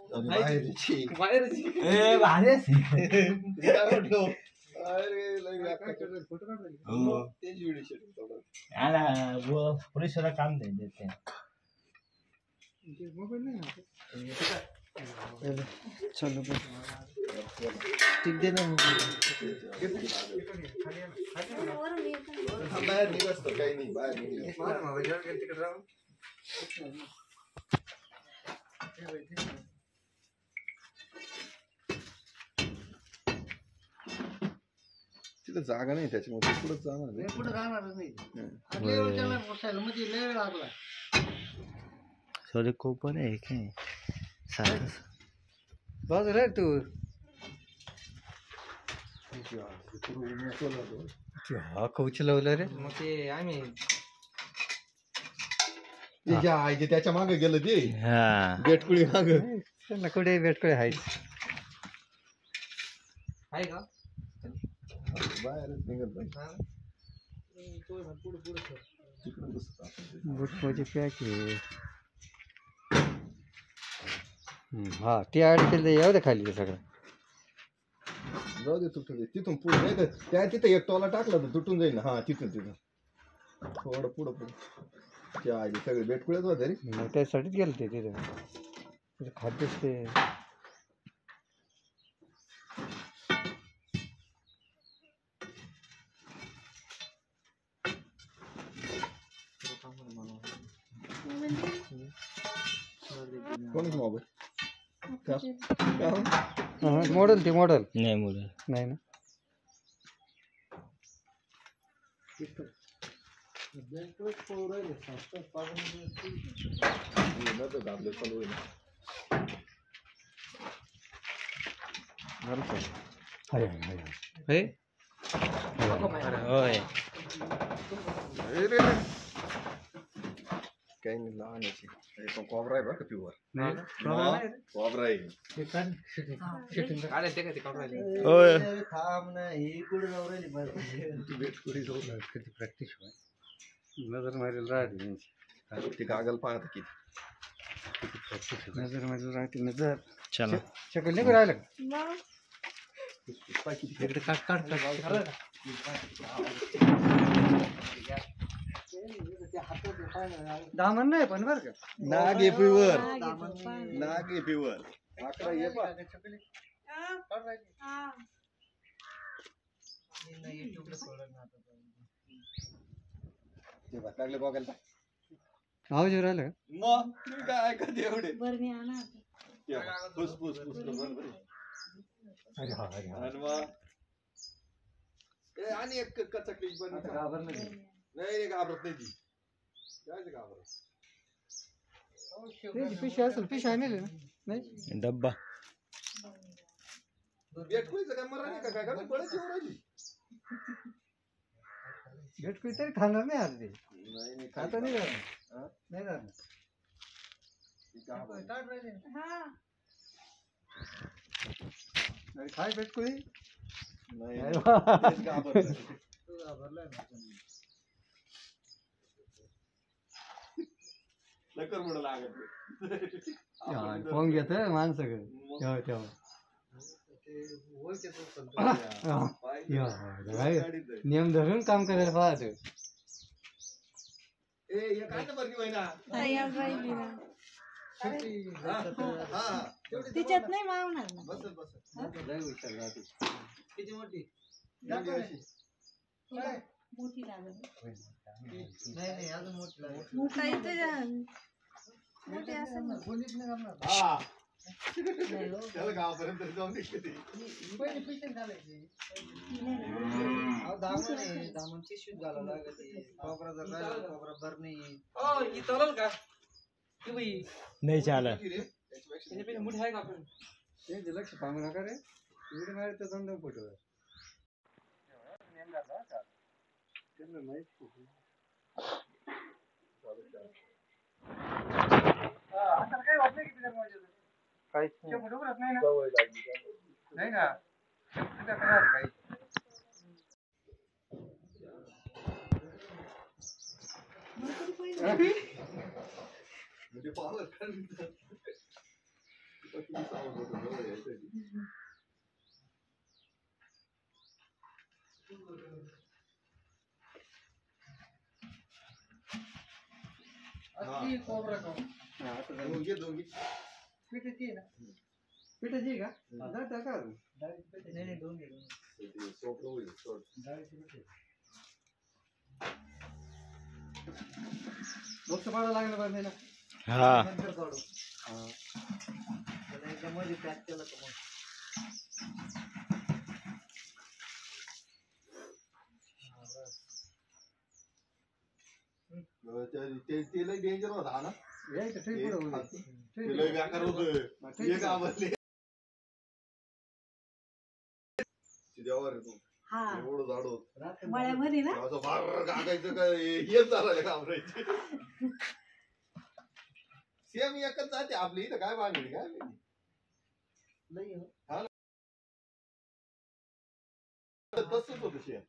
बाहेरची ए भारी पुरेसर काम देते चलो ठीक दे ना बाहेर निघतो काही नाही बाहेर निघ तिला जागा नाही त्याच्यामध्ये पुढे जाणार नाही सॉरी कोपर आहे काय सारखं बस रे तू हा कौच लावलं रे मग ते आम्ही त्याच्या मागे गेलं ते हा बेटकुळी माग त्यांना कुठे भेटकुळे आहेच आहे का बाहेरच निघत बुटमध्ये पॅक आहे हा ते ऍड केलं येऊ दे खाली सगळं जाऊ दे तुटून तिथून पुढे नाही तर त्या तिथं एक टोला टाकला तर तुटून जाईल हा तिथून थोडं पुढं त्या आधी सगळे बेटकुळेच होते रे मग त्यासाठीच गेलं ते तिथं खाद्यच ते कोणच मोबाईल मॉडेल ते मॉडेल नाही मुलं नाही ना होय काही नाही लहान पण कॉबरा आहे बरं का प्युअर कॉबरा आहे आले ते का ते काढून राहिले होय कधी प्रॅक्टिस नजर मारेल राहते ते कागल पाहत किती नजर मारेल राहते नजर चला शकल नाही राहिलं इकडे काढ काढ काढ दामन नाही पण बरं का नाग आहे प्युअर नाग आहे प्युअर आकडा ये पा लागले बघायला आवाज येऊ राहिला मग तुम्ही काय ऐकत एवढे फुसफुस अरे हा अरे हा आणि एक कचकली पण नाही घाबरत नाही ती काय घाबरत पिशवी असेल पिशवी आणले ना नाही डब्बा बेटकुळीचं काय मरा नाही का काय का बळच येऊ राहिली भेटकुळी तरी खाणार नाही आज ते खाता नाही जाणार नाही जाणार अरे काय भेटकुळी लकर म्हणून लागत पाहून घेत माणसं तेव्हा तेव्हा नियम धरून काम करायला पाहत तिच्यात नाही मावणार किती मोठी मोठी लागत नाही अजून मोठी लागत मोठी असं त्याला गावापर्यंत जाऊन दामन पिशवीत घालावं लागत खोबरा जर राहिला खोबरा भर नाही ही चालेल का नाही चालत त्याच्यापेक्षा मोठी आहे का आपण ते लक्ष पाहू नका रे एवढे मारे तर दोन फोटो काहीच नाही का काही किती सावध होतं जवळ यायसाठी. असली कोबरा खाऊ. हा, आता झालं. दोघी दोघी पिठाची आहे ना? पिठाची आहे का जा टाका अजून. नाही नाही दोन घे. ते सोपं होईल सोड. मस्त पाडा लागलं पाहिजे ना. हा नंतर काढू. त्याला एकदा मध्ये पॅक केलं तर मग. ते लय डेंजर होता हा ना. यायचं ठीक पुढं होऊ दे. ते लय बेकार होतं. ठीक एक आवडले देवावर आहे तू. हा एवढं झाड होत मळ्यामध्ये ना असं बार गागायचं काय हेच झालं घाबरायचे. सेम एकच जाते आपली इथं काय बांधली काय माहिती. लई हो. तसंच होतं सेम.